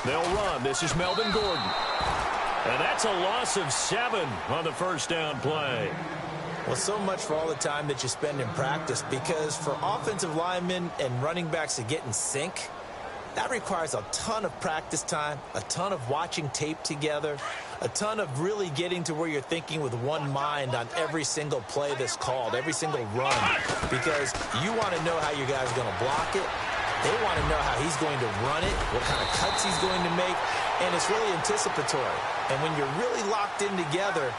They'll run. This is Melvin Gordon. And that's a loss of 7 on the first down play. Well, so much for all the time that you spend in practice, because for offensive linemen and running backs to get in sync, that requires a ton of practice time, a ton of watching tape together, a ton of really getting to where you're thinking with one mind on every single play that's called, every single run, because you want to know how your guy's going to block it. They want to know how he's going to run it, what kind of cuts he's going to make, and it's really anticipatory. And when you're really locked in together,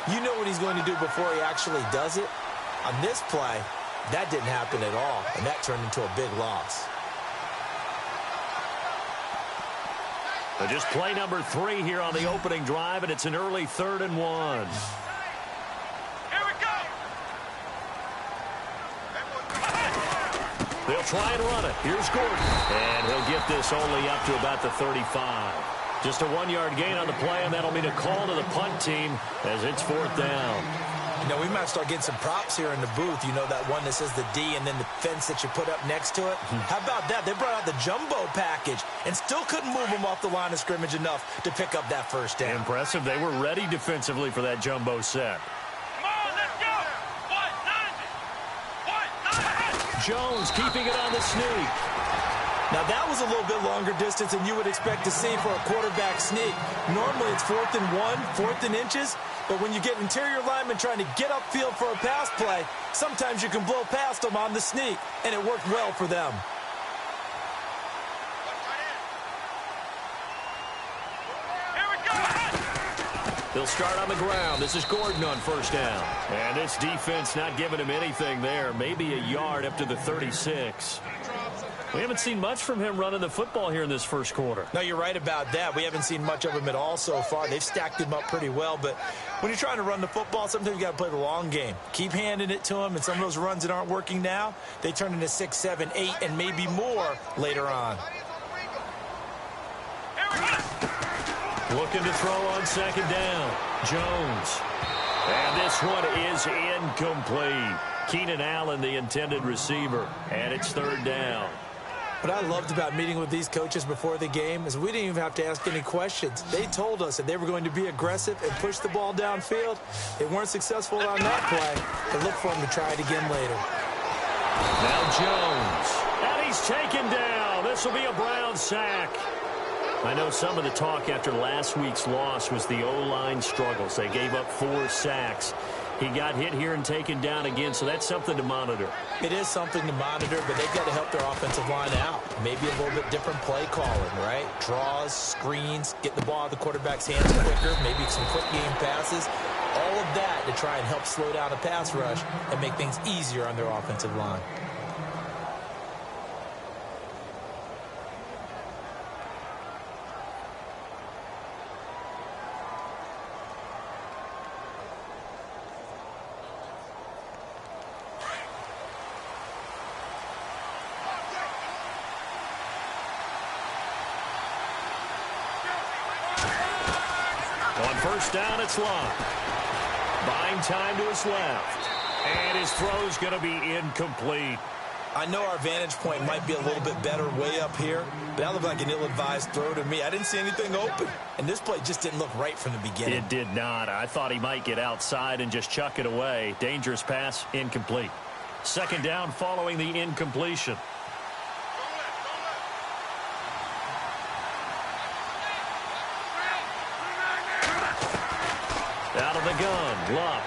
you know what he's going to do before he actually does it. On this play, that didn't happen at all, and that turned into a big loss. So just play number 3 here on the opening drive, and it's an early 3rd and 1. They'll try and run it. Here's Gordon. And he'll get this only up to about the 35. Just a 1-yard gain on the play, and that'll mean a call to the punt team as it's 4th down. You know, we might start getting some props here in the booth. You know, that one that says the D and then the fence that you put up next to it? How about that? They brought out the jumbo package and still couldn't move them off the line of scrimmage enough to pick up that first down. Impressive. They were ready defensively for that jumbo set. Jones keeping it on the sneak. Now, that was a little bit longer distance than you would expect to see for a quarterback sneak. Normally, it's 4th and 1, 4th and inches. But when you get interior linemen trying to get upfield for a pass play, sometimes you can blow past them on the sneak, and it worked well for them. They'll start on the ground. This is Gordon on first down. And this defense not giving him anything there. Maybe a yard up to the 36. We haven't seen much from him running the football here in this first quarter. No, you're right about that. We haven't seen much of him at all so far. They've stacked him up pretty well. But when you're trying to run the football, sometimes you got to play the long game. Keep handing it to him. And some of those runs that aren't working now, they turn into 6, 7, 8, and maybe more later on. Looking to throw on second down. Jones. And this one is incomplete. Keenan Allen, the intended receiver. And it's 3rd down. What I loved about meeting with these coaches before the game is we didn't even have to ask any questions. They told us that they were going to be aggressive and push the ball downfield. They weren't successful on that play. They look for them to try it again later. Now Jones. And he's taken down. This will be a Brown sack. I know some of the talk after last week's loss was the O-line struggles. They gave up 4 sacks. He got hit here and taken down again, so that's something to monitor. It is something to monitor, but they've got to help their offensive line out. Maybe a little bit different play calling, right? Draws, screens, get the ball out of the quarterback's hands quicker, maybe some quick game passes. All of that to try and help slow down a pass rush and make things easier on their offensive line. First down, it's Love. Buying time to his left. And his throw's going to be incomplete. I know our vantage point might be a little bit better way up here, but that looked like an ill-advised throw to me. I didn't see anything open, and this play just didn't look right from the beginning. It did not. I thought he might get outside and just chuck it away. Dangerous pass, incomplete. Second down following the incompletion. Out of the gun, Luck.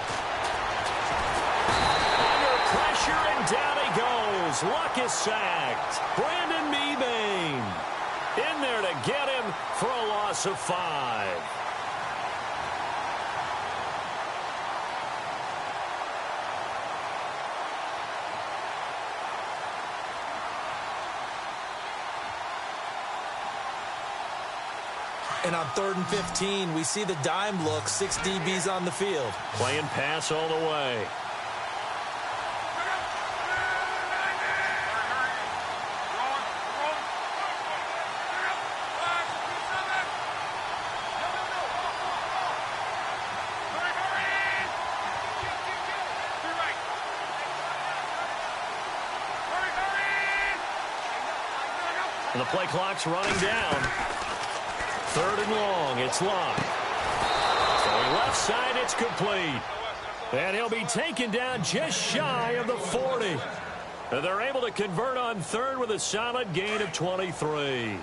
Under pressure, and down he goes. Luck is sacked. Brandon Mebane in there to get him for a loss of 5. And on 3rd and 15, we see the dime look, 6 DBs on the field. Playing pass all the way. And the play clock's running down. Third and long. It's Locke. Throwing left side. It's complete. And he'll be taken down just shy of the 40. And they're able to convert on third with a solid gain of 23.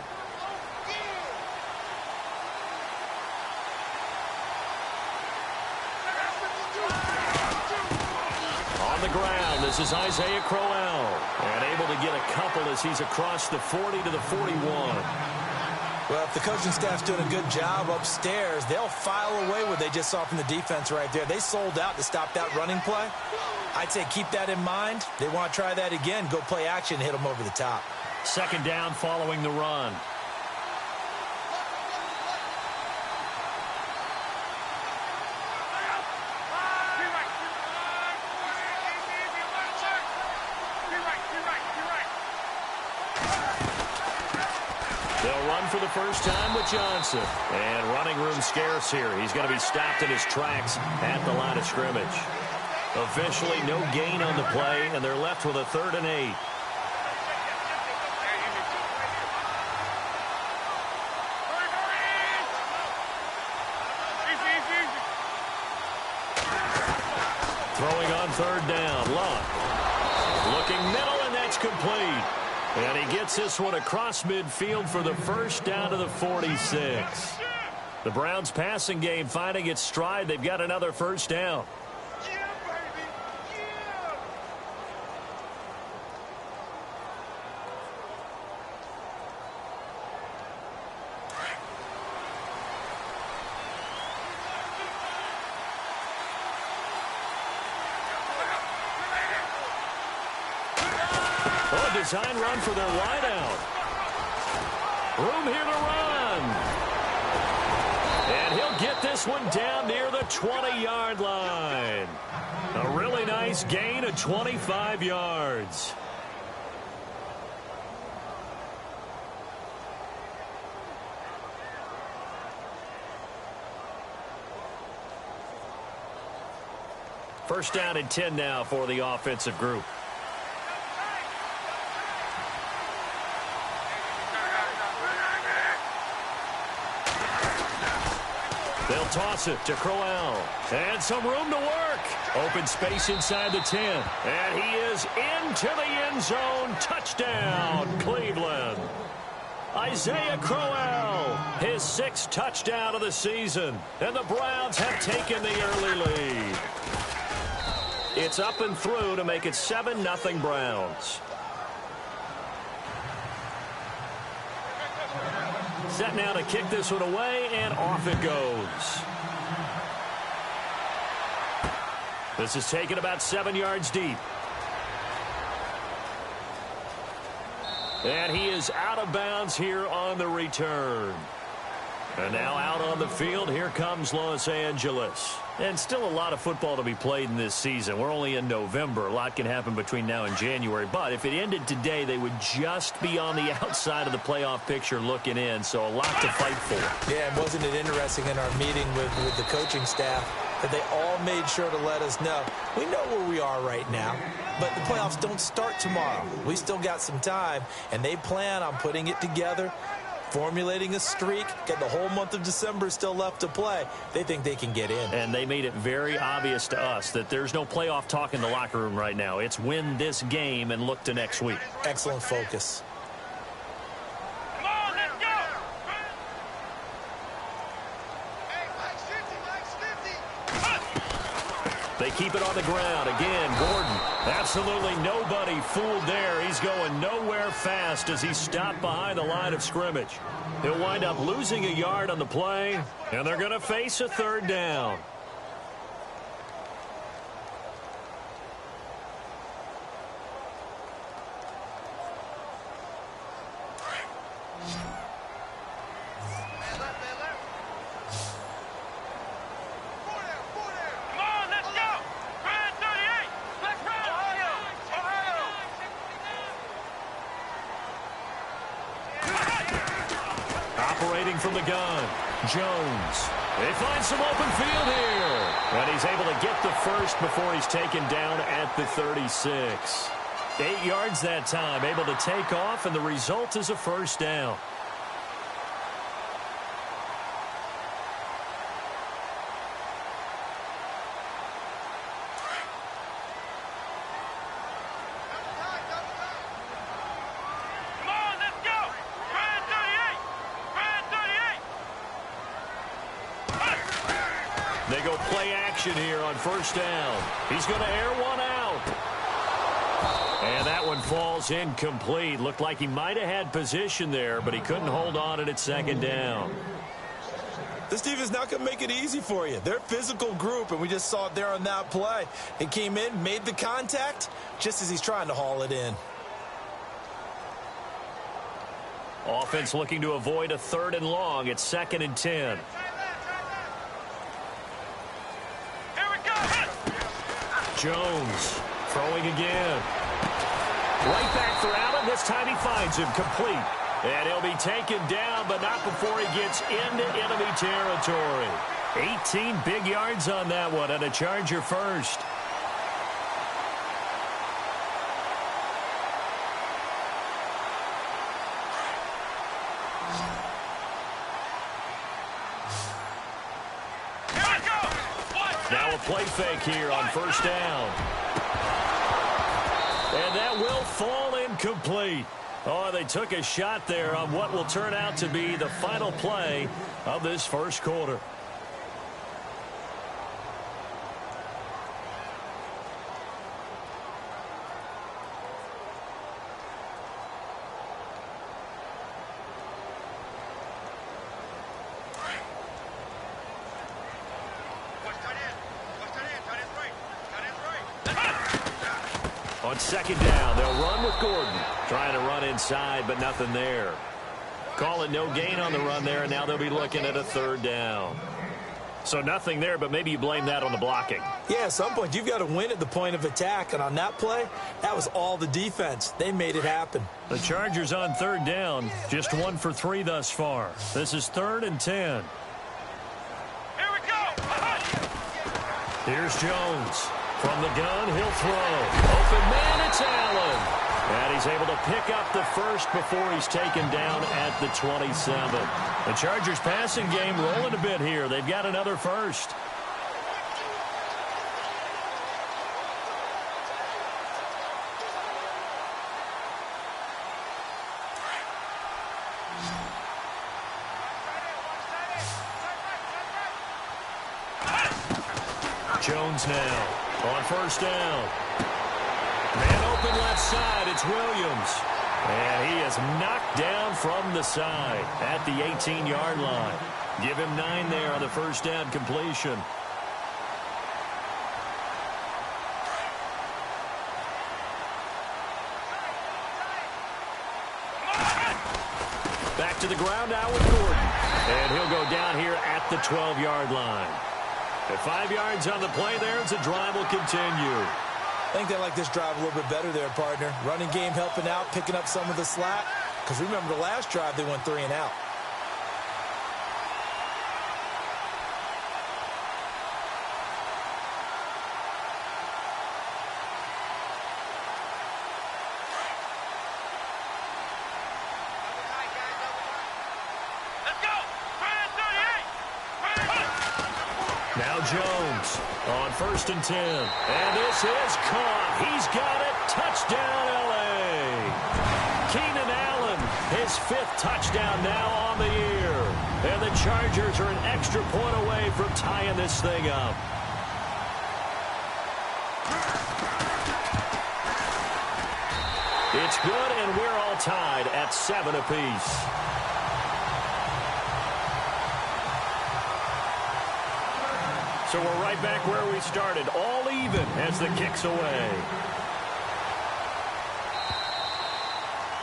On the ground, this is Isaiah Crowell. And able to get a couple as he's across the 40 to the 41. Well, if the coaching staff's doing a good job upstairs, they'll file away what they just saw from the defense right there. They sold out to stop that running play. I'd say keep that in mind. They want to try that again. Go play action, hit them over the top. Second down following the run. They'll run for the first time with Johnson. And running room scarce here. He's going to be stopped in his tracks at the line of scrimmage. Officially no gain on the play, and they're left with a 3rd and 8. Throwing on 3rd down. Locke. Looking middle, and that's complete. And he gets this one across midfield for the first down to the 46. The Browns passing game finding its stride. They've got another first down. Design run for their wideout. Room here to run. And he'll get this one down near the 20-yard line. A really nice gain of 25 yards. First down and 10 now for the offensive group. They'll toss it to Crowell. And some room to work. Open space inside the 10. And he is into the end zone. Touchdown, Cleveland. Isaiah Crowell, his 6th touchdown of the season. And the Browns have taken the early lead. It's up and through to make it 7-0 Browns. Set now to kick this one away, and off it goes. This is taken about 7 yards deep. And he is out of bounds here on the return. And now out on the field, here comes Los Angeles. And still a lot of football to be played in this season. We're only in November. A lot can happen between now and January. But if it ended today, they would just be on the outside of the playoff picture looking in. So a lot to fight for. Yeah, and wasn't it interesting in our meeting with the coaching staff that they all made sure to let us know, we know where we are right now, but the playoffs don't start tomorrow. We still got some time, and they plan on putting it together, formulating a streak, get the whole month of December still left to play. They think they can get in. And they made it very obvious to us that there's no playoff talk in the locker room right now. It's win this game and look to next week. Excellent focus. Come on, let's go! They keep it on the ground. Again, Gordon. Absolutely nobody fooled there. He's going nowhere fast as he's stopped behind the line of scrimmage. He'll wind up losing a yard on the play, and they're going to face a 3rd down. Operating from the gun, Jones. They find some open field here. And he's able to get the first before he's taken down at the 36. 8 yards that time, able to take off, and the result is a first down. motion here on first down. He's going to air one out. And that one falls incomplete. Looked like he might have had position there, but he couldn't hold on at second down. This defense is not going to make it easy for you. They're a physical group, and we just saw it there on that play. He came in, made the contact, just as he's trying to haul it in. Offense looking to avoid a 3rd and long. It's 2nd and 10. Here we go. Jones throwing again. Right back for Allen. This time he finds him complete. And he'll be taken down, but not before he gets into enemy territory. 18 big yards on that one, and a Charger first. Now a play fake here on first down. And that will fall incomplete. Oh, they took a shot there on what will turn out to be the final play of this first quarter. On second down, they'll run with Gordon. Trying to run inside, but nothing there. Call it no gain on the run there, and now they'll be looking at a 3rd down. So nothing there, but maybe you blame that on the blocking. Yeah, at some point, you've got to win at the point of attack, and on that play, that was all the defense. They made it happen. The Chargers on 3rd down, just 1 for 3 thus far. This is 3rd and 10. Here we go. Here's Jones. From the gun, he'll throw. Open man, it's Allen. And he's able to pick up the first before he's taken down at the 27. The Chargers passing game rolling a bit here. They've got another first. Jones now on first down. Man open left side, it's Williams. And he is knocked down from the side at the 18-yard line. Give him 9 there on the first down completion. Back to the ground now with Gordon. And he'll go down here at the 12-yard line. At 5 yards on the play there, as the drive will continue. I think they like this drive a little bit better there, partner. Running game helping out, picking up some of the slack. Because remember the last drive, they went 3 and out. Now Jones on 1st and 10. And this is caught. He's got it. Touchdown, L.A. Keenan Allen, his 5th touchdown now on the year. And the Chargers are an extra point away from tying this thing up. It's good, and we're all tied at 7 apiece. So we're right back where we started, all even as the kick's away.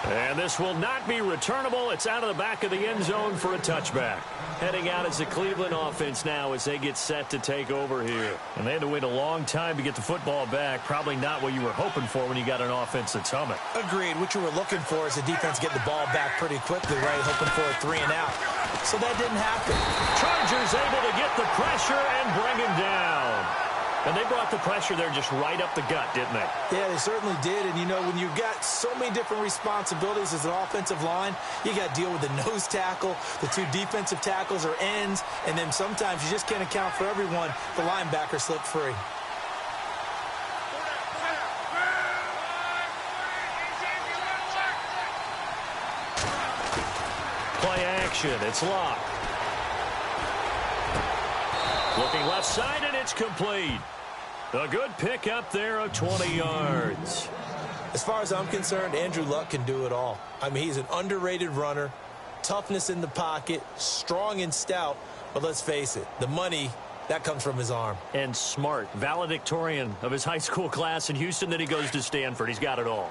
And this will not be returnable. It's out of the back of the end zone for a touchback. Heading out as the Cleveland offense now as they get set to take over here. And they had to wait a long time to get the football back. Probably not what you were hoping for when you got an offense that's humming. Agreed. What you were looking for is the defense getting the ball back pretty quickly, right? Hoping for a 3 and out. So that didn't happen. Chargers able to get the pressure and bring him down. And they brought the pressure there just right up the gut, didn't they? Yeah, they certainly did. And, you know, when you've got so many different responsibilities as an offensive line, you got to deal with the nose tackle, the 2 defensive tackles or ends, and then sometimes you just can't account for everyone. The linebacker slipped free. Play action. It's locked. Looking left side, and it's complete. A good pickup there of 20 yards. As far as I'm concerned, Andrew Luck can do it all. I mean, he's an underrated runner, toughness in the pocket, strong and stout. But let's face it, the money, that comes from his arm. And smart, valedictorian of his high school class in Houston. Then he goes to Stanford. He's got it all.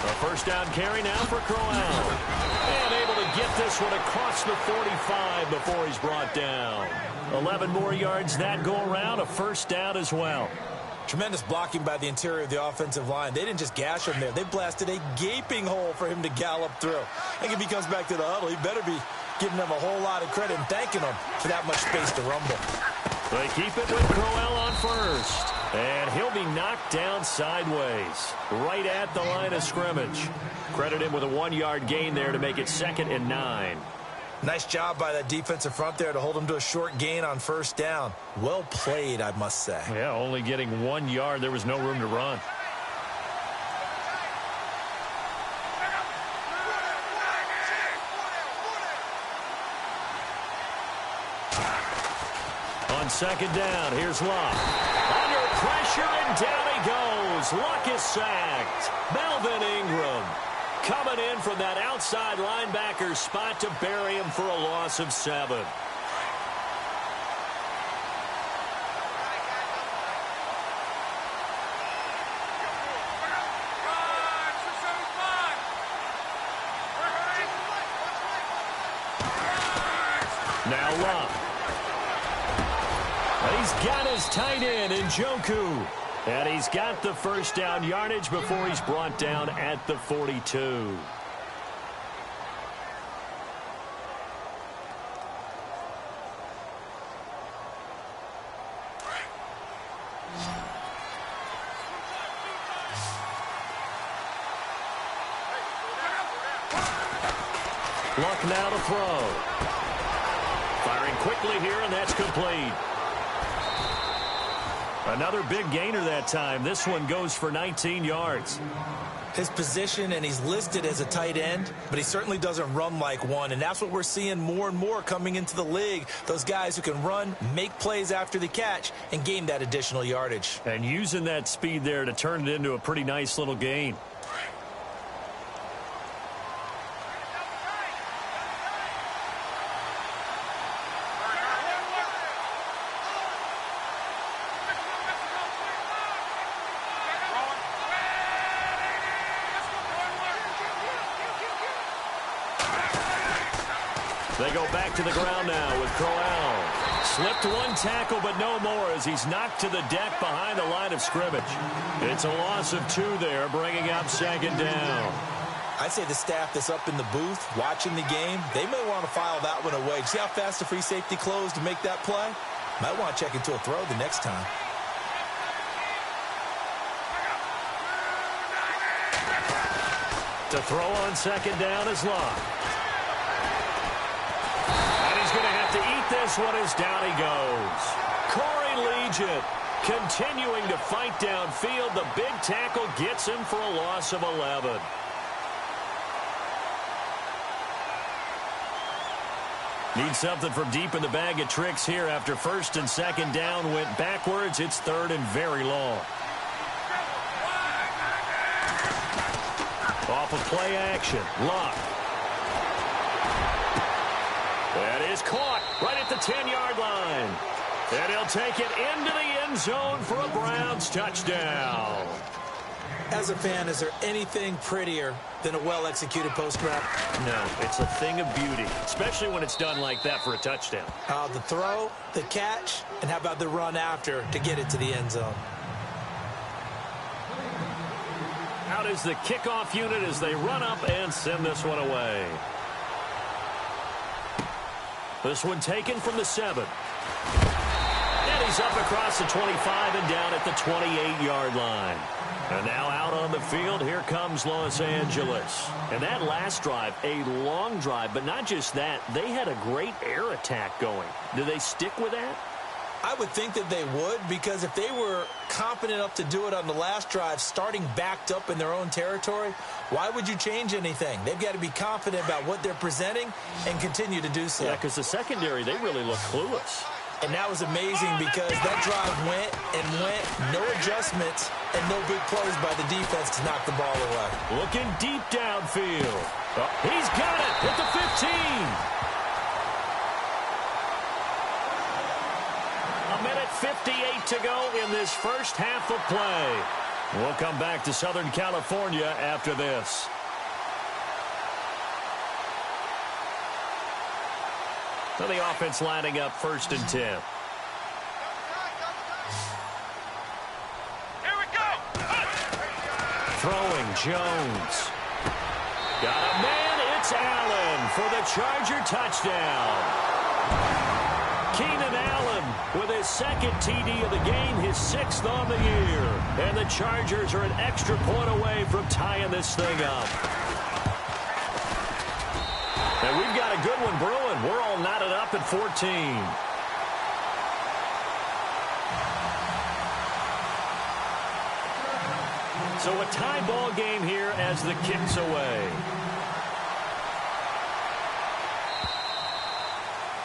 A first down carry now for Crowell. And able to get this one across the 45 before he's brought down. 11 more yards that go around, a first down as well. Tremendous blocking by the interior of the offensive line. They didn't just gash him there. They blasted a gaping hole for him to gallop through. I think if he comes back to the huddle, he better be giving them a whole lot of credit and thanking them for that much space to rumble. They keep it with Crowell on first. And he'll be knocked down sideways, right at the line of scrimmage. Credit him with a 1-yard gain there to make it 2nd and 9. Nice job by that defensive front there to hold him to a short gain on first down. Well played, I must say. Yeah, only getting 1 yard. There was no room to run. On second down, here's Luck. Under pressure, and down he goes. Luck is sacked. Melvin Ingram coming in from that outside linebacker spot to bury him for a loss of 7. Now Luck. He's got his tight end in Njoku. And he's got the first down yardage before he's brought down at the 42. Luck now to throw. Firing quickly here, and that's complete. Another big gainer that time. This one goes for 19 yards. His position, and he's listed as a tight end, but he certainly doesn't run like one, and that's what we're seeing more and more coming into the league. Those guys who can run, make plays after the catch, and gain that additional yardage. And using that speed there to turn it into a pretty nice little gain. They go back to the ground now with Crowell. Slipped one tackle, but no more as he's knocked to the deck behind the line of scrimmage. It's a loss of 2 there, bringing up 2nd down. I'd say the staff that's up in the booth watching the game, they may want to file that one away. See how fast the free safety closed to make that play? Might want to check into a throw the next time. To throw on 2nd down is Luck. Going to have to eat this one as down he goes. Corey Legent continuing to fight downfield. The big tackle gets him for a loss of 11. Need something from deep in the bag of tricks here after 1st and 2nd down went backwards. It's 3rd and very long. Off of play action, Luck. That is caught right at the 10-yard line. And he'll take it into the end zone for a Browns touchdown. As a fan, is there anything prettier than a well-executed post route? No, it's a thing of beauty, especially when it's done like that for a touchdown. The throw, the catch, and how about the run after to get it to the end zone? Out is the kickoff unit as they run up and send this one away. This one taken from the 7. And he's up across the 25 and down at the 28-yard line. And now out on the field, here comes Los Angeles. And that last drive, a long drive, but not just that. They had a great air attack going. Do they stick with that? I would think that they would, because if they were confident enough to do it on the last drive, starting backed up in their own territory, why would you change anything? They've got to be confident about what they're presenting and continue to do so. Yeah, because the secondary, they really look clueless. And that was amazing because that drive went and went, no adjustments, and no big plays by the defense to knock the ball away. Looking deep downfield. Oh, he's got it at the 15. A minute 58 to go in this first half of play. We'll come back to Southern California after this. So the offense lining up 1st and 10. Here we go. Throwing Jones. Got a man. It's Allen for the Charger touchdown. Keenan Allen with his 2nd TD of the game, his 6th on the year. And the Chargers are an extra point away from tying this thing up. And we've got a good one brewing. We're all knotted up at 14. So a tie ball game here as the kick's away.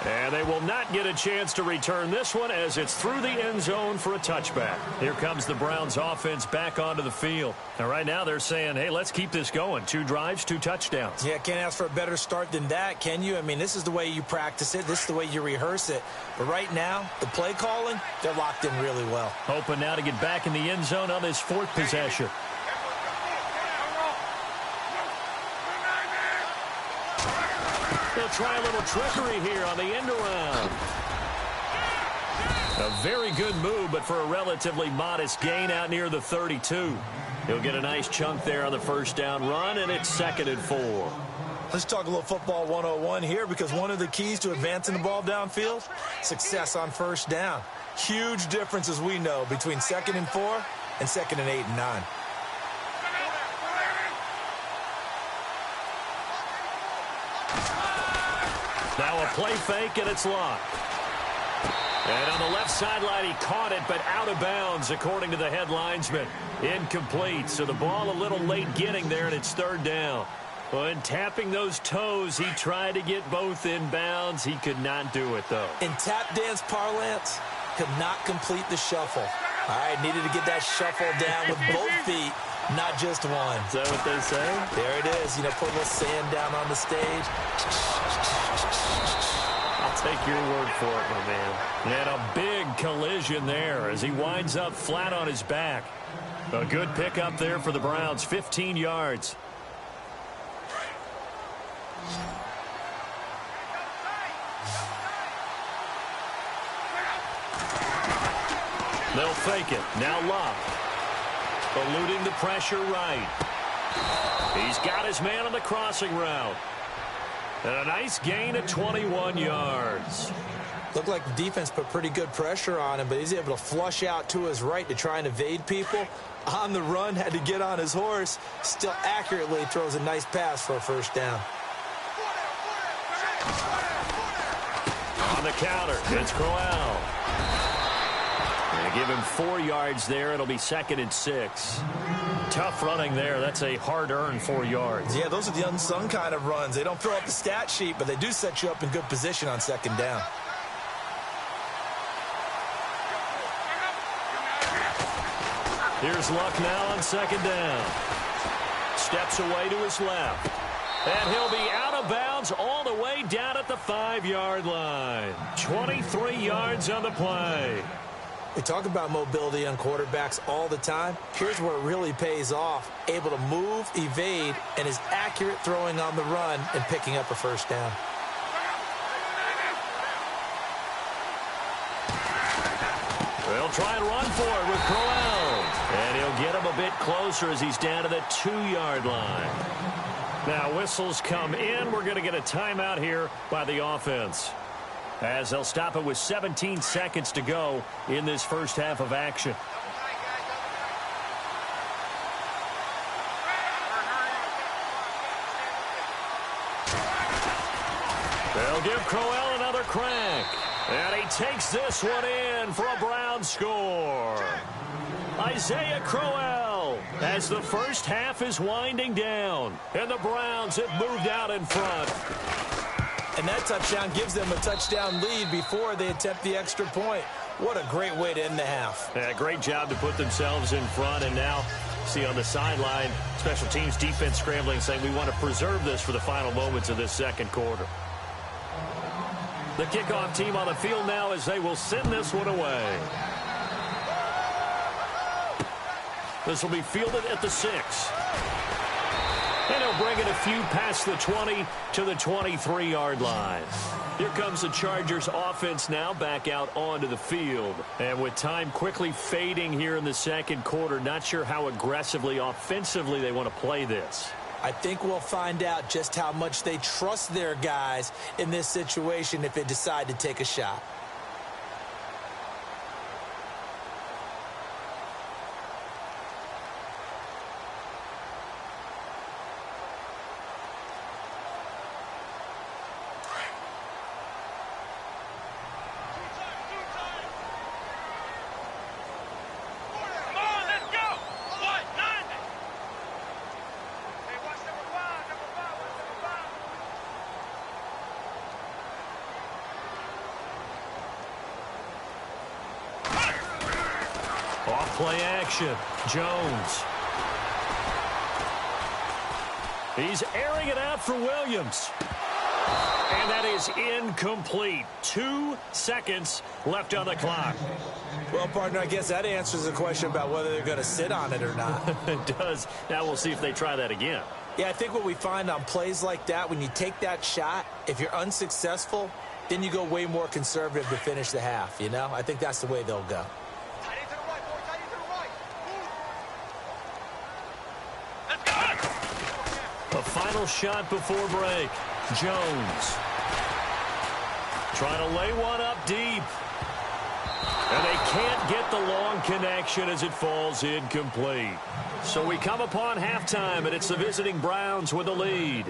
And they will not get a chance to return this one as it's through the end zone for a touchback. Here comes the Browns offense back onto the field. And right now they're saying, hey, let's keep this going. 2 drives, 2 touchdowns. Yeah, can't ask for a better start than that, can you? I mean, this is the way you practice it. This is the way you rehearse it. But right now, the play calling, they're locked in really well. Hoping now to get back in the end zone on this 4th possession. They'll try a little trickery here on the end around. A very good move, but for a relatively modest gain out near the 32. He'll get a nice chunk there on the 1st down run, and it's 2nd and 4. Let's talk a little football 101 here, because one of the keys to advancing the ball downfield, success on 1st down. Huge difference, as we know, between 2nd and 4 and 2nd and 8 and 9. Now a play fake, and it's locked. And on the left sideline, he caught it, but out of bounds, according to the head linesman. Incomplete, so the ball a little late getting there, and it's 3rd down. When tapping those toes, he tried to get both in bounds. He could not do it, though. In tap dance parlance, could not complete the shuffle. All right, needed to get that shuffle down with both feet, not just one. Is that what they say? There it is. You know, put a little sand down on the stage. I'll take your word for it, my man. And a big collision there as he winds up flat on his back. A good pickup there for the Browns, 15 yards. They'll fake it. Now Locke. Eluding the pressure right. He's got his man on the crossing route. And a nice gain of 21 yards. Looked like the defense put pretty good pressure on him, but he's able to flush out to his right to try and evade people. On the run, had to get on his horse. Still accurately throws a nice pass for a 1st down. On the counter, it's Crowell. They give him 4 yards there. It'll be 2nd and 6. Tough running there. That's a hard-earned 4 yards. Yeah, those are the unsung kind of runs. They don't fill up the stat sheet, but they do set you up in good position on 2nd down. Here's Luck now on 2nd down. Steps away to his left. And he'll be out of bounds all the way down at the 5-yard line. 23 yards on the play. We talk about mobility on quarterbacks all the time. Here's where it really pays off. Able to move, evade, and is accurate throwing on the run and picking up a 1st down. They'll try and run for it with Crowell. And he'll get him a bit closer as he's down to the 2-yard line. Now whistles come in. We're going to get a timeout here by the offense, as they'll stop it with 17 seconds to go in this first half of action. They'll give Crowell another crack. And he takes this one in for a Brown score. Isaiah Crowell as the first half is winding down. And the Browns have moved out in front. And that touchdown gives them a touchdown lead before they attempt the extra point. What a great way to end the half. Yeah, great job to put themselves in front. And now, see on the sideline, special teams defense scrambling, saying we want to preserve this for the final moments of this second quarter. The kickoff team on the field now as they will send this one away. This will be fielded at the 6. And he'll bring it a few past the 20 to the 23-yard line. Here comes the Chargers offense now back out onto the field. And with time quickly fading here in the second quarter, not sure how aggressively, offensively they want to play this. I think we'll find out just how much they trust their guys in this situation if they decide to take a shot. Play action. Jones. He's airing it out for Williams. And that is incomplete. 2 seconds left on the clock. Well, partner, I guess that answers the question about whether they're going to sit on it or not. It does. Now we'll see if they try that again. Yeah, I think what we find on plays like that, when you take that shot, if you're unsuccessful, then you go way more conservative to finish the half, you know? I think that's the way they'll go. A final shot before break. Jones trying to lay one up deep. And they can't get the long connection as it falls incomplete. So we come upon halftime, and it's the visiting Browns with the lead.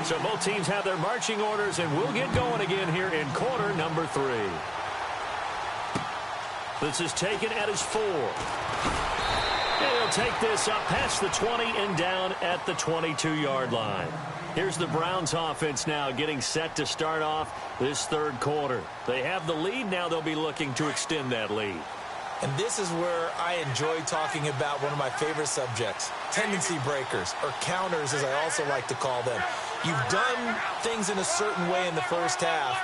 So both teams have their marching orders, and we'll get going again here in quarter number 3. This is taken at his 4. And he'll take this up past the 20 and down at the 22-yard line. Here's the Browns offense now getting set to start off this third quarter. They have the lead. Now they'll be looking to extend that lead. And this is where I enjoy talking about one of my favorite subjects, tendency breakers, or counters as I also like to call them. You've done things in a certain way in the first half,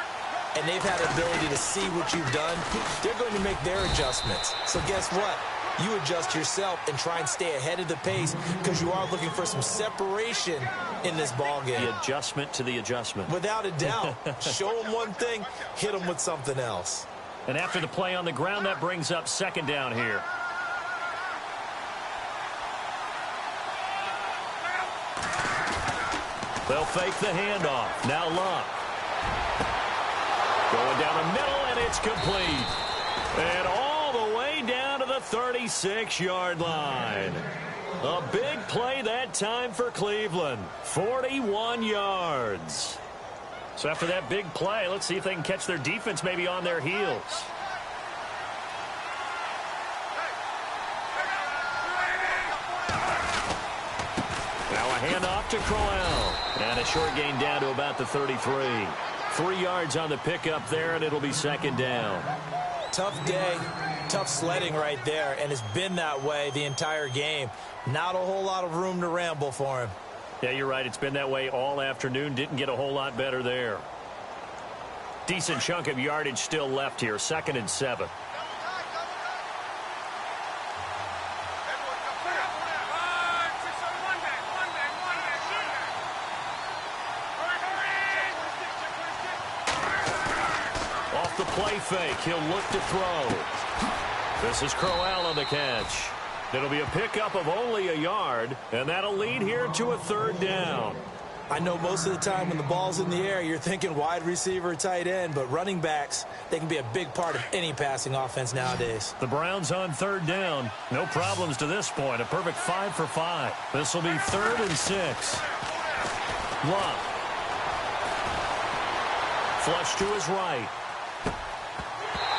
and they've had the ability to see what you've done. They're going to make their adjustments. So guess what? You adjust yourself and try and stay ahead of the pace because you are looking for some separation in this ball game. The adjustment to the adjustment. Without a doubt. Show them one thing, hit them with something else. And after the play on the ground, that brings up second down here. They'll fake the handoff. Now Luck. Going down the middle, and it's complete. And all the way down to the 36-yard line. A big play that time for Cleveland. 41 yards. So after that big play, let's see if they can catch their defense maybe on their heels. Now a handoff to Crowell. And a short gain down to about the 33. 3 yards on the pickup there, and it'll be second down. Tough day, tough sledding right there, and it's been that way the entire game. Not a whole lot of room to ramble for him. Yeah, you're right. It's been that way all afternoon. Didn't get a whole lot better there. Decent chunk of yardage still left here. 2nd and 7. Off the play fake, he'll look to throw. This is Crowell on the catch. It'll be a pickup of only a yard, and that'll lead here to a third down. I know most of the time when the ball's in the air, you're thinking wide receiver, tight end, but running backs, they can be a big part of any passing offense nowadays. The Browns on third down. No problems to this point. A perfect 5 for 5. This will be 3rd and 6. Love. Flush to his right.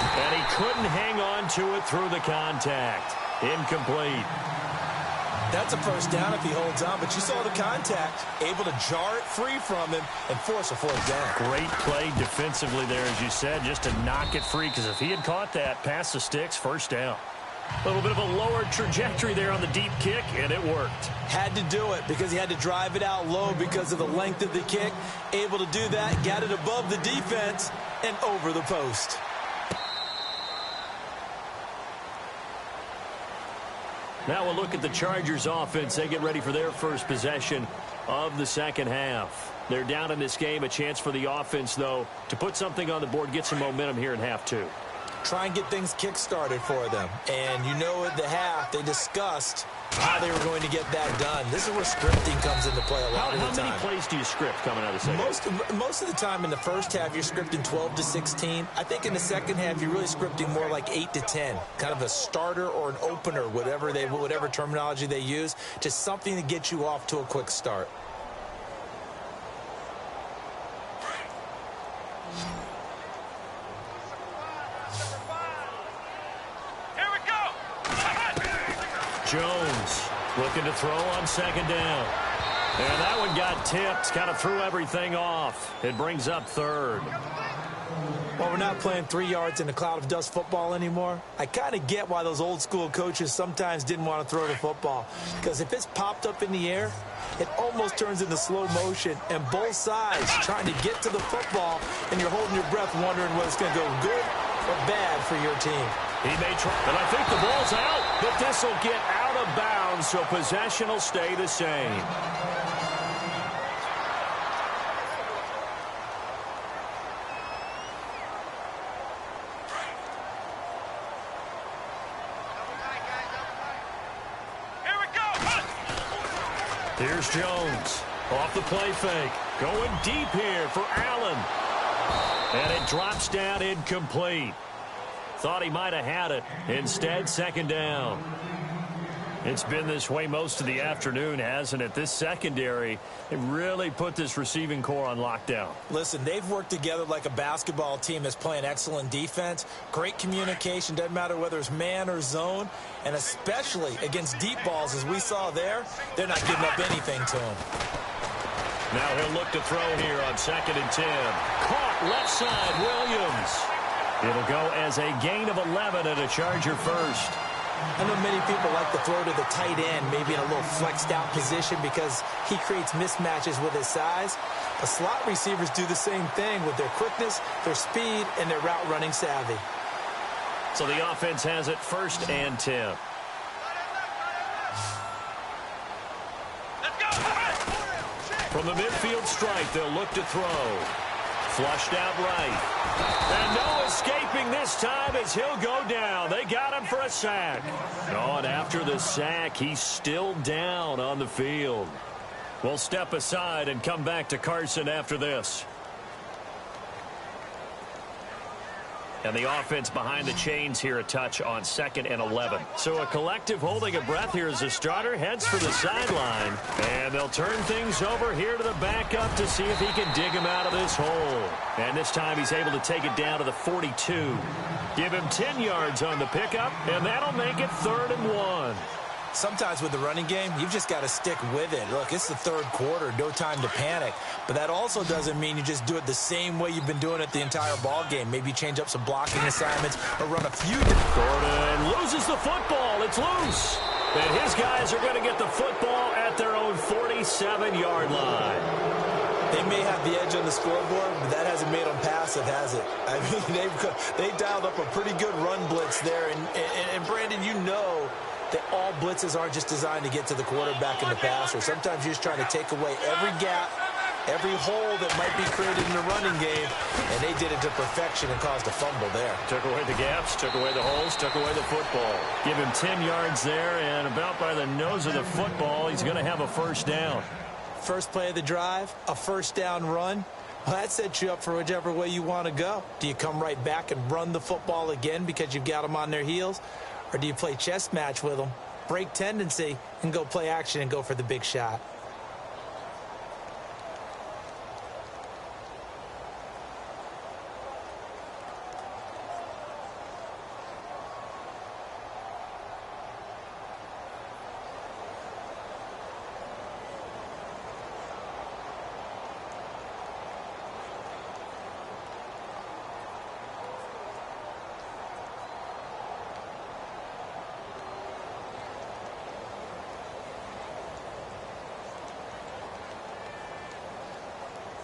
And he couldn't hang on to it through the contact. Incomplete. That's a first down if he holds on, but you saw the contact, able to jar it free from him and force a 4th down. Great play defensively there, as you said, just to knock it free, because if he had caught that, past the sticks, first down. A little bit of a lower trajectory there on the deep kick, and it worked. Had to do it because he had to drive it out low because of the length of the kick. Able to do that, got it above the defense and over the post. Now we'll look at the Chargers offense. They get ready for their first possession of the second half. They're down in this game. A chance for the offense, though, to put something on the board, get some momentum here in half 2. Try and get things kick-started for them. And you know at the half, they discussed how they were going to get that done. This is where scripting comes into play a lot of the time. How many plays do you script coming out of the second half? Most of the time in the first half, you're scripting 12 to 16. I think in the second half, you're really scripting more like 8 to 10. Kind of a starter or an opener, whatever terminology they use. Just something to get you off to a quick start. Jones looking to throw on second down. And that one got tipped, kind of threw everything off. It brings up 3rd. Well, we're not playing 3 yards in a cloud of dust football anymore. I kind of get why those old school coaches sometimes didn't want to throw the football. Because if it's popped up in the air, it almost turns into slow motion. And both sides trying to get to the football, and you're holding your breath wondering whether it's going to go good or bad for your team. He may try, but I think the ball's out. But this will get out of bounds, so possession will stay the same. Here's Jones. Off the play fake. Going deep here for Allen. And it drops down incomplete. Thought he might have had it. Instead, second down. It's been this way most of the afternoon, hasn't it? This secondary, it really put this receiving core on lockdown. Listen, they've worked together like a basketball team that's playing excellent defense. Great communication, doesn't matter whether it's man or zone. And especially against deep balls, as we saw there, they're not giving up anything to him. Now he'll look to throw here on 2nd and 10. Caught left side, Williams. It'll go as a gain of 11 and a Charger first. I know many people like to throw to the tight end, maybe in a little flexed out position because he creates mismatches with his size. The slot receivers do the same thing with their quickness, their speed, and their route running savvy. So the offense has it 1st and 10. From the midfield stripe, they'll look to throw. Flushed out right. And no escaping this time as he'll go down. They got him for a sack. Oh, and after the sack, he's still down on the field. We'll step aside and come back to Carson after this. And the offense behind the chains here, a touch on 2nd and 11. So a collective holding a breath here as the starter heads for the sideline. And they'll turn things over here to the backup to see if he can dig him out of this hole. And this time he's able to take it down to the 42. Give him 10 yards on the pickup, and that'll make it 3rd and 1. Sometimes with the running game, you've just got to stick with it. Look, it's the 3rd quarter, no time to panic. But that also doesn't mean you just do it the same way you've been doing it the entire ball game. Maybe change up some blocking assignments or run a few. Gordon loses the football. It's loose. And his guys are going to get the football at their own 47-yard line. They may have the edge on the scoreboard, but that hasn't made them passive, has it? I mean, they've dialed up a pretty good run blitz there. And Brandon, you know that all blitzes aren't just designed to get to the quarterback and the passer. Sometimes you're just trying to take away every gap, every hole that might be created in the running game, and they did it to perfection and caused a fumble there. Took away the gaps, took away the holes, took away the football. Give him 10 yards there, and about by the nose of the football, he's going to have a first down. first play of the drive, a first down run. Well, that sets you up for whichever way you want to go. Do you come right back and run the football again because you've got them on their heels? Or do you play chess match with them, break tendency, and go play action and go for the big shot?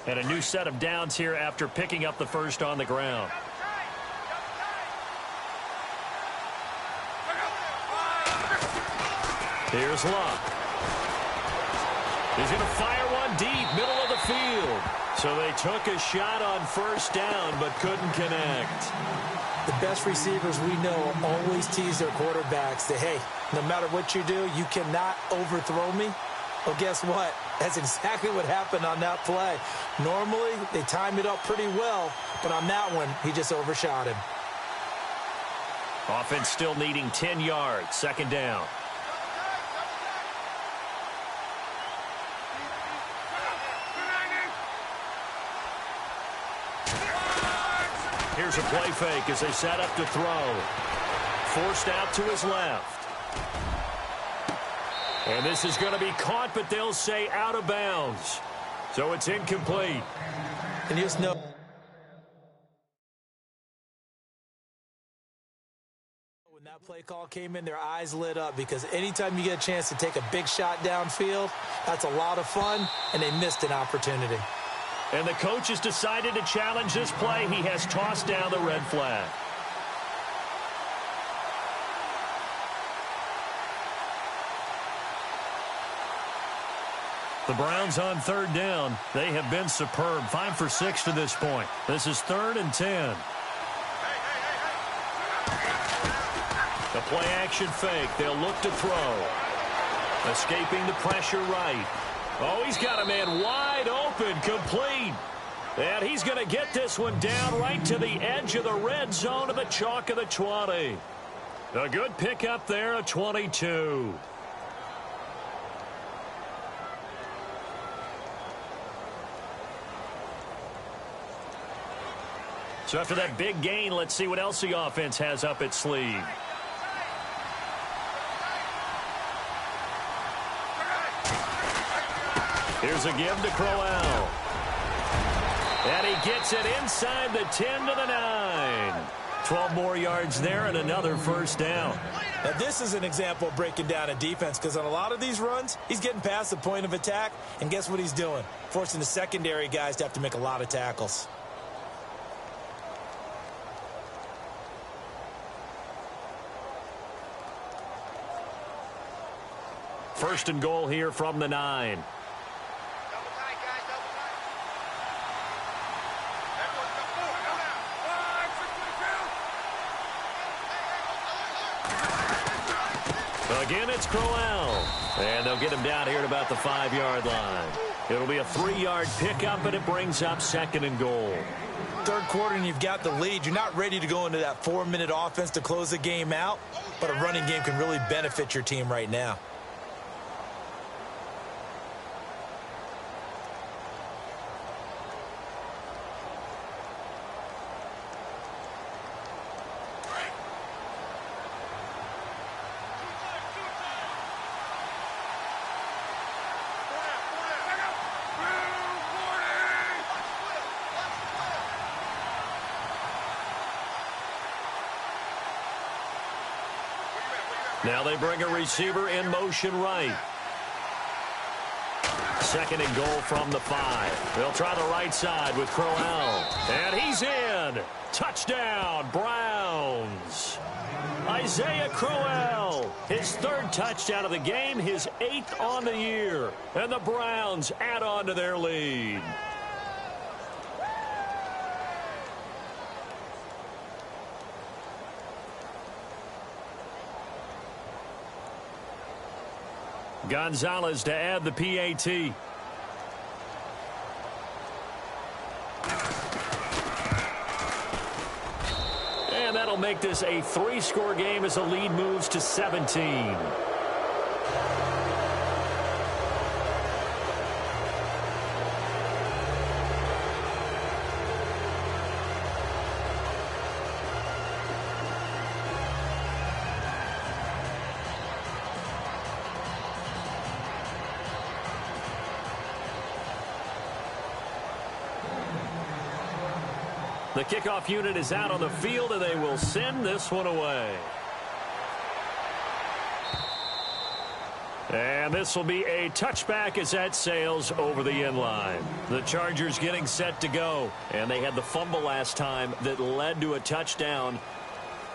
And a new set of downs here after picking up the first on the ground. Here's Luck. He's going to fire one deep, middle of the field. So they took a shot on first down, but couldn't connect. The best receivers we know always tease their quarterbacks that, hey, no matter what you do, you cannot overthrow me. Well, guess what? That's exactly what happened on that play. Normally, they time it up pretty well, but on that one, he just overshot him. Offense still needing 10 yards, second down. Here's a play fake as they set up to throw. Forced out to his left. And this is going to be caught, but they'll say out of bounds. So it's incomplete. And you just know when that play call came in, their eyes lit up because anytime you get a chance to take a big shot downfield, that's a lot of fun, and they missed an opportunity. And the coach has decided to challenge this play. He has tossed down the red flag. The Browns on third down. They have been superb. 5 for 6 to this point. This is 3rd and 10. The play action fake. They'll look to throw. Escaping the pressure right. Oh, he's got a man wide open, complete. And he's going to get this one down right to the edge of the red zone of the chalk of the 20. A good pickup there, a 22. So after that big gain, let's see what else the offense has up its sleeve. Here's a give to Crowell. And he gets it inside the 10 to the 9. 12 more yards there and another first down. Now, this is an example of breaking down a defense because on a lot of these runs, he's getting past the point of attack, and guess what he's doing? Forcing the secondary guys to have to make a lot of tackles. First and goal here from the 9. Again, it's Crowell. And they'll get him down here at about the 5-yard line. It'll be a 3-yard pickup, and it brings up 2nd and goal. Third quarter, and you've got the lead. You're not ready to go into that 4-minute offense to close the game out, but a running game can really benefit your team right now. Now they bring a receiver in motion right. 2nd and goal from the 5. They'll try the right side with Crowell. And he's in. Touchdown, Browns. Isaiah Crowell, his 3rd touchdown of the game, his 8th on the year. And the Browns add on to their lead. Gonzalez to add the PAT. that'll make this a 3-score game as the lead moves to 17. The kickoff unit is out on the field, and they will send this one away. And this will be a touchback as that sails over the end line. The Chargers getting set to go, and they had the fumble last time that led to a touchdown.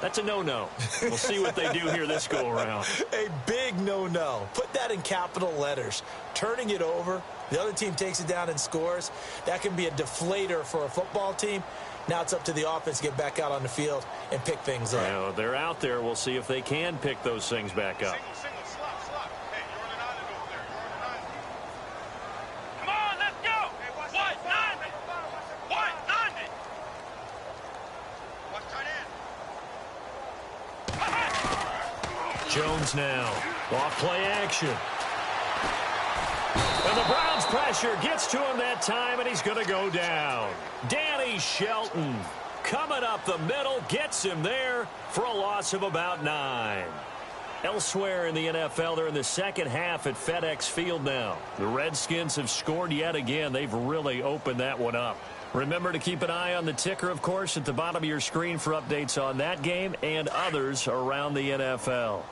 That's a no-no. We'll see what they do here this go-around. A big no-no. Put that in capital letters. Turning it over, the other team takes it down and scores. That can be a deflator for a football team. Now it's up to the offense to get back out on the field and pick things up. Well, they're out there. We'll see if they can pick those things back up. Single, slot. Hey, you're on an island over there. You're on an island. Come on, let's go. Hey, watch tight end. Jones now. Off play action. And the Browns pressure gets to him that time, and he's going to go down. Danny Shelton coming up the middle, gets him there for a loss of about 9. Elsewhere in the NFL, they're in the second half at FedEx Field now. The Redskins have scored yet again. They've really opened that one up. Remember to keep an eye on the ticker, of course, at the bottom of your screen for updates on that game and others around the NFL.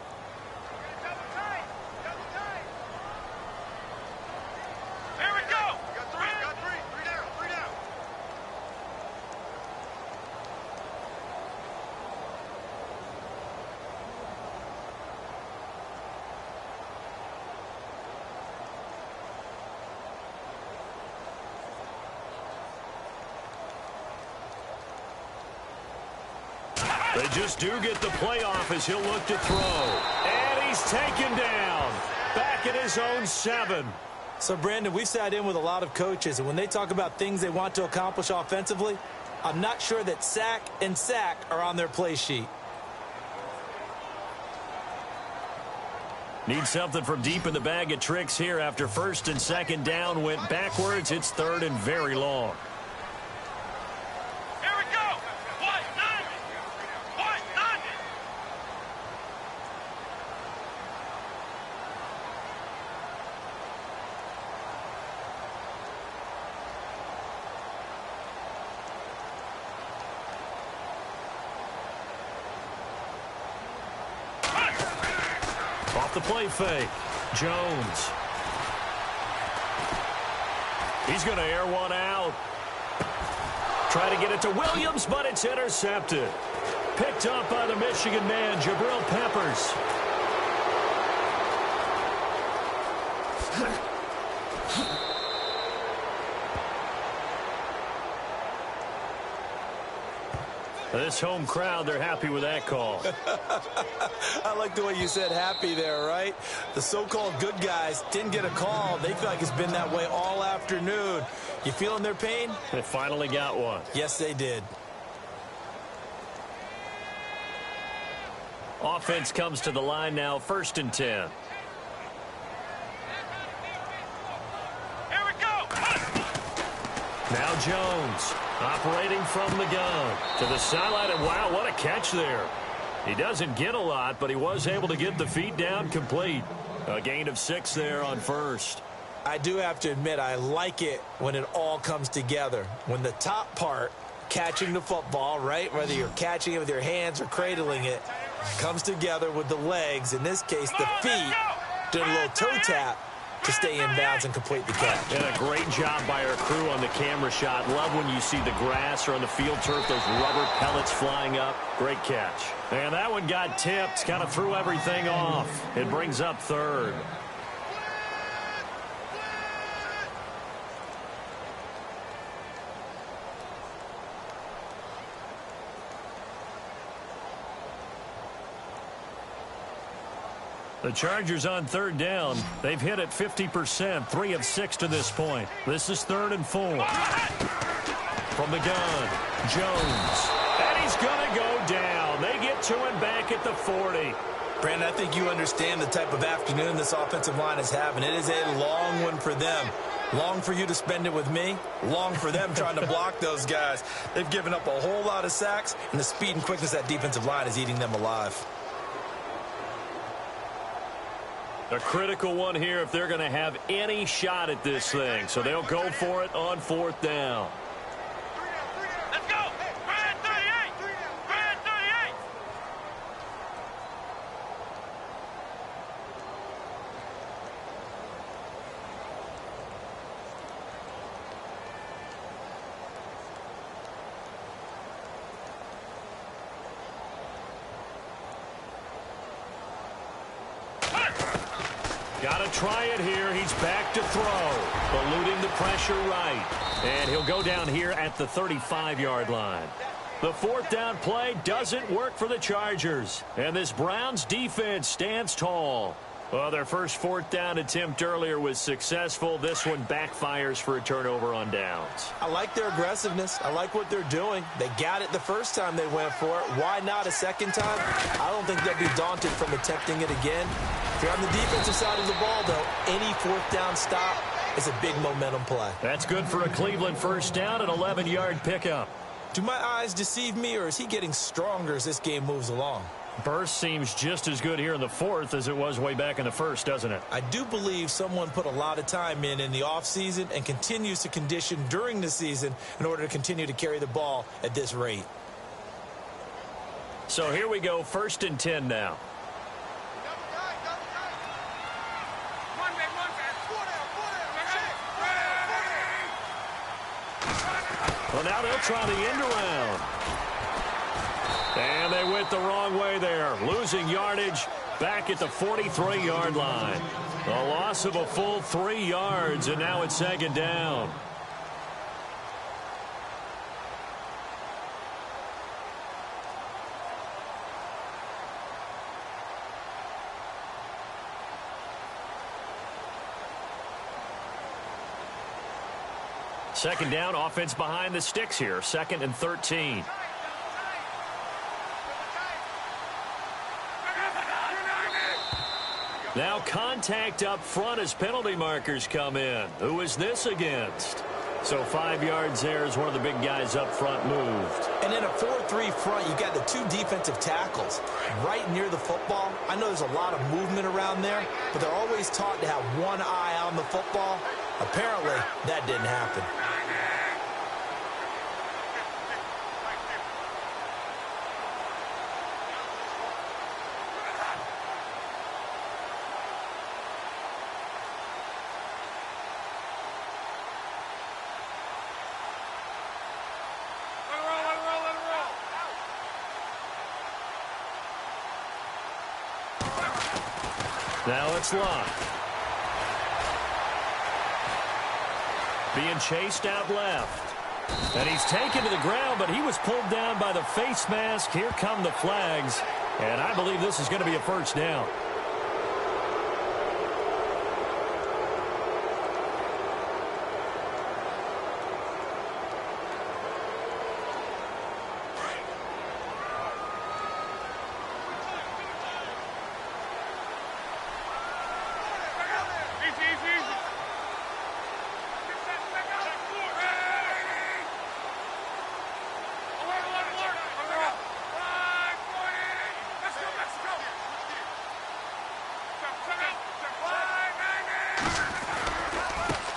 They just do get the playoff as he'll look to throw. And he's taken down. Back at his own 7. So, Brandon, we've sat in with a lot of coaches, and when they talk about things they want to accomplish offensively, I'm not sure that sack and sack are on their play sheet. Need something from deep in the bag of tricks here after first and second down went backwards. It's third and very long. Off the play fake. Jones. He's going to air one out. Try to get it to Williams, but it's intercepted. Picked up by the Michigan man, Jabril Peppers. This home crowd, they're happy with that call. I like the way you said happy there, right? The so-called good guys didn't get a call. They feel like it's been that way all afternoon. You feeling their pain? They finally got one. Yes, they did. Offense comes to the line now, 1st and 10. Here we go. Now Jones operating from the gun to the sideline, and wow, what a catch there. He doesn't get a lot, but he was able to get the feet down complete. A gain of 6 there on first. I do have to admit, I like it when it all comes together. When the top part, catching the football, right, whether you're catching it with your hands or cradling it, comes together with the legs, in this case the feet, doing a little toe tap to stay in bounds and complete the catch. And a great job by our crew on the camera shot. Love when you see the grass or on the field turf, those rubber pellets flying up. Great catch. And that one got tipped, kind of threw everything off. It brings up 3rd. The Chargers on 3rd down. They've hit it 50%, 3 of 6 to this point. This is 3rd and 4. From the gun, Jones. And he's going to go down. to him back at the 40. Brandon, I think you understand the type of afternoon this offensive line is having. It is a long one for them. Long for you to spend it with me. Long for them trying to block those guys. They've given up a whole lot of sacks, and the speed and quickness of that defensive line is eating them alive. A critical one here if they're going to have any shot at this thing. So they'll go for it on 4th down. Let's go. Brand 38. Brand 38. Got to try it here. He's back to throw. Eluding the pressure right. And he'll go down here at the 35-yard line. The 4th down play doesn't work for the Chargers. And this Browns defense stands tall. Well, their first 4th down attempt earlier was successful. This one backfires for a turnover on downs. I like their aggressiveness. I like what they're doing. They got it the first time they went for it. Why not a second time? I don't think they'll be daunted from attempting it again. If you're on the defensive side of the ball, though, any 4th down stop is a big momentum play. That's good for a Cleveland first down, an 11-yard pickup. Do my eyes deceive me, or is he getting stronger as this game moves along? Burst seems just as good here in the 4th as it was way back in the 1st, doesn't it? I do believe someone put a lot of time in the offseason and continues to condition during the season in order to continue to carry the ball at this rate. So here we go, 1st and 10 now. Well, now they'll try the end around. And they went the wrong way there. Losing yardage back at the 43-yard line. A loss of a full 3 yards, and now it's 2nd down. Second down, offense behind the sticks here. 2nd and 13. Now contact up front as penalty markers come in. Who is this against? So 5 yards there as one of the big guys up front moved. And in a 4-3 front, you got the 2 defensive tackles right near the football. I know there's a lot of movement around there, but they're always taught to have one eye on the football. Apparently, that didn't happen. Now it's Locke. Being chased out left. And he's taken to the ground, but he was pulled down by the face mask. Here come the flags. And I believe this is going to be a first down.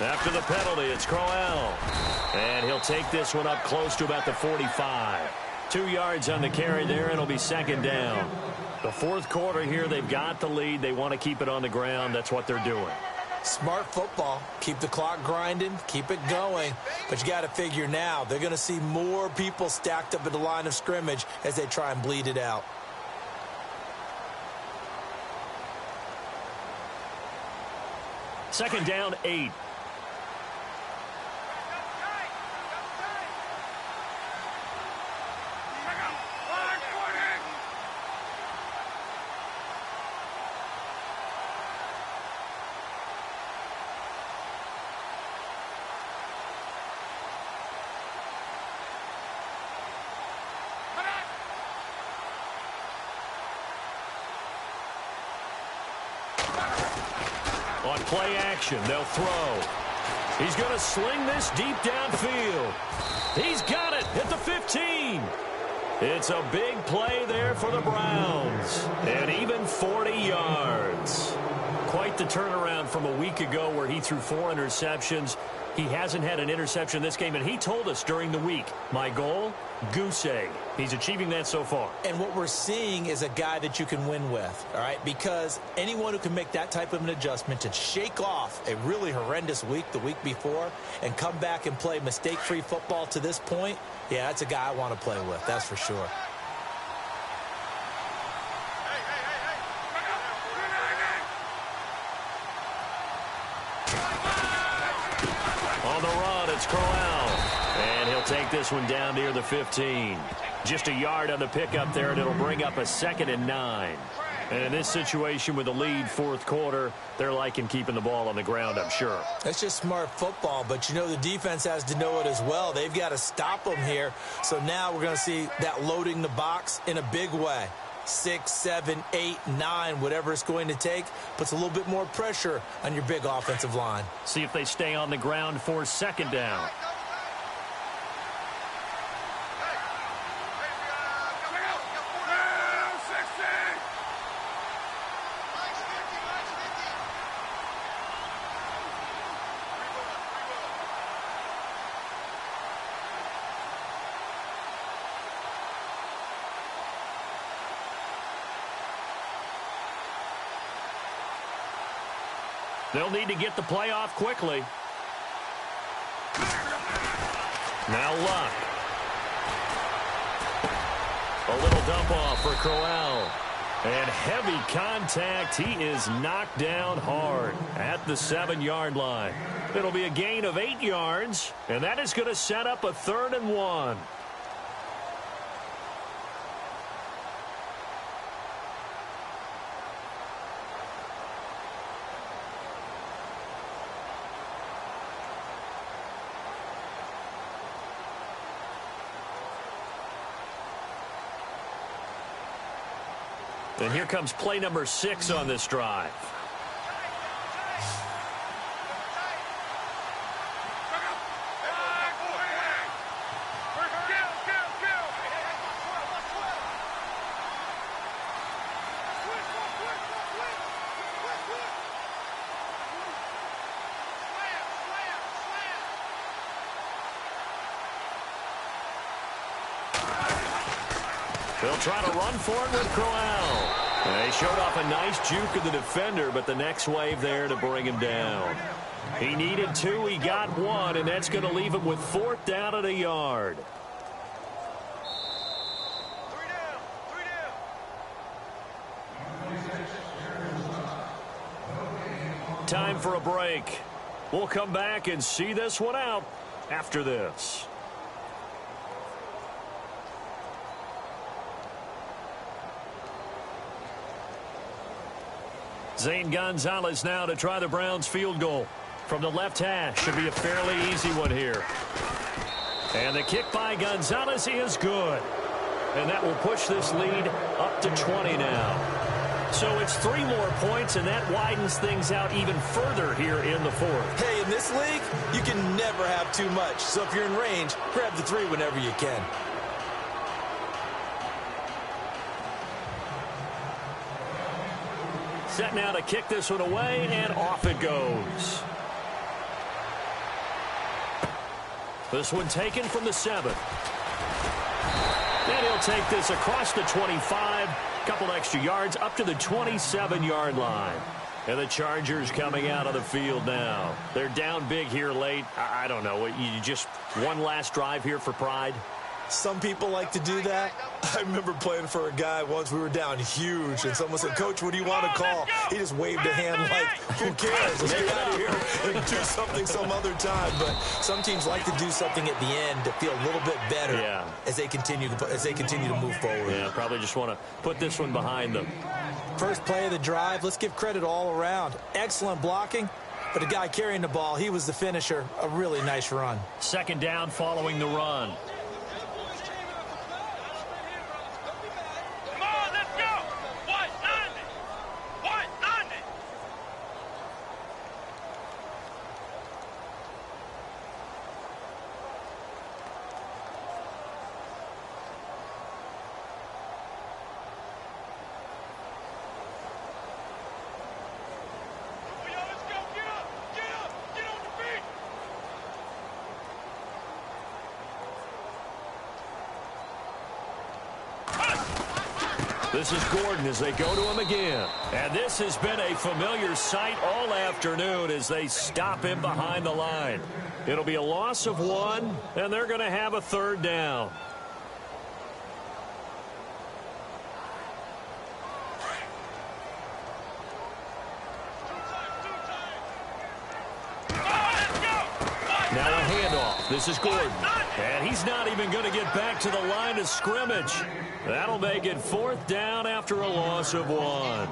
After the penalty, it's Crowell. And he'll take this one up close to about the 45. 2 yards on the carry there, and it'll be 2nd down. The 4th quarter here, they've got the lead. They want to keep it on the ground. That's what they're doing. Smart football. Keep the clock grinding. Keep it going. But you got to figure now, they're going to see more people stacked up at the line of scrimmage as they try and bleed it out. Second down, 8. On play action, they'll throw. He's going to sling this deep downfield. He's got it at the 15. It's a big play there for the Browns. And even 40 yards. Quite the turnaround from a week ago where he threw 4 interceptions. He hasn't had an interception this game, and he told us during the week, my goal, goose egg. He's achieving that so far. And what we're seeing is a guy that you can win with, all right? Because anyone who can make that type of an adjustment to shake off a really horrendous week the week before and come back and play mistake-free football to this point, yeah, that's a guy I want to play with, that's for sure. On the run, it's Crowell. And he'll take this one down near the 15. Just a yard on the pickup there, and it'll bring up a 2nd and 9. And in this situation with the lead fourth quarter, they're liking keeping the ball on the ground, I'm sure. That's just smart football, but you know the defense has to know it as well. They've got to stop them here. So now we're going to see that loading the box in a big way. 6, 7, 8, 9, whatever it's going to take, puts a little bit more pressure on your big offensive line. See if they stay on the ground for 2nd down. They'll need to get the play off quickly. Now Luck. A little dump off for Crowell. And heavy contact. He is knocked down hard at the 7-yard line. It'll be a gain of 8 yards, and that is going to set up a 3rd and 1. And here comes play number 6 on this drive. They'll try to run for it with Crowell. They showed off a nice juke of the defender, but the next wave there to bring him down. He needed 2, he got 1, and that's going to leave him with 4th down at a yard. 3 down. Time for a break. We'll come back and see this one out after this. Zane Gonzalez now to try the Browns field goal. From the left hash, should be a fairly easy one here. And the kick by Gonzalez is good. And that will push this lead up to 20 now. So it's 3 more points, and that widens things out even further here in the 4th. Hey, in this league, you can never have too much. So if you're in range, grab the 3 whenever you can. Set now to kick this one away, and off it goes. This one taken from the 7. And he'll take this across the 25. Couple extra yards up to the 27-yard line. And the Chargers coming out of the field now. They're down big here late. I don't know. You just one last drive here for pride? Some people like to do that. I remember playing for a guy once. We were down huge, and someone said, "Coach, what do you want to call?" He just waved a hand like, "Who cares? Let's get out of here and do something some other time." But some teams like to do something at the end to feel a little bit better as they continue to move forward. Yeah, probably just want to put this one behind them. First play of the drive. Let's give credit all around. Excellent blocking. But the guy carrying the ball, he was the finisher. A really nice run. 2nd down following the run. This is Gordon as they go to him again. And this has been a familiar sight all afternoon as they stop him behind the line. It'll be a loss of 1, and they're going to have a 3rd down. Now a handoff. This is Gordon. And he's not even going to get back to the line of scrimmage. That'll make it 4th down after a loss of 1.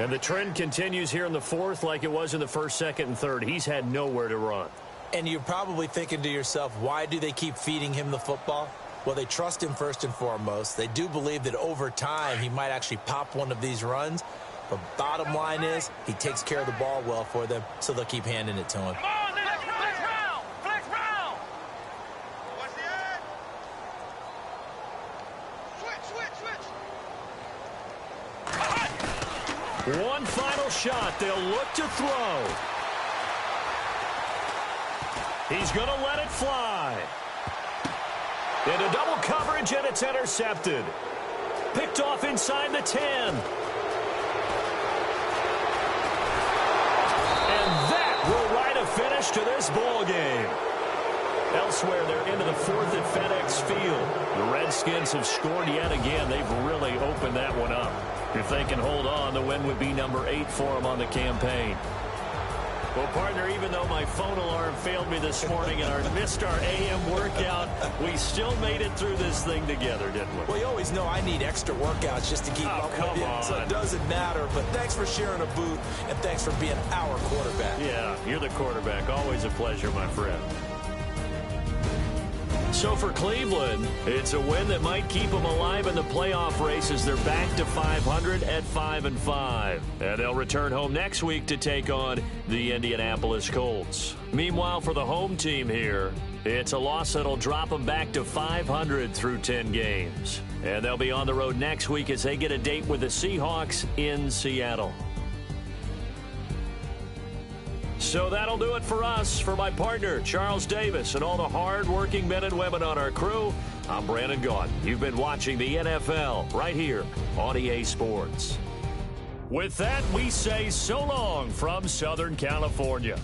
And the trend continues here in the 4th like it was in the 1st, 2nd, and 3rd. He's had nowhere to run. And you're probably thinking to yourself, why do they keep feeding him the football? Well, they trust him first and foremost. They do believe that over time he might actually pop one of these runs. But bottom line is he takes care of the ball well for them, so they'll keep handing it to him. One final shot. They'll look to throw. He's going to let it fly. Into double coverage, and it's intercepted. Picked off inside the 10. And that will write a finish to this ball game. Elsewhere, they're into the 4th at FedEx Field. The Redskins have scored yet again. They've really opened that one up. If they can hold on, the win would be number 8 for them on the campaign. Well, partner, even though my phone alarm failed me this morning and I missed our AM workout, we still made it through this thing together, didn't we? Well, you always know I need extra workouts just to keep up with you, so it doesn't matter. But thanks for sharing a boot, and thanks for being our quarterback. Yeah, you're the quarterback. Always a pleasure, my friend. So for Cleveland, it's a win that might keep them alive in the playoff race as they're back to 500 at 5-5. And they'll return home next week to take on the Indianapolis Colts. Meanwhile, for the home team here, it's a loss that'll drop them back to 500 through 10 games. And they'll be on the road next week as they get a date with the Seahawks in Seattle. So that'll do it for us. For my partner, Charles Davis, and all the hard-working men and women on our crew, I'm Brandon Gaudin. You've been watching the NFL right here on EA Sports. With that, we say so long from Southern California.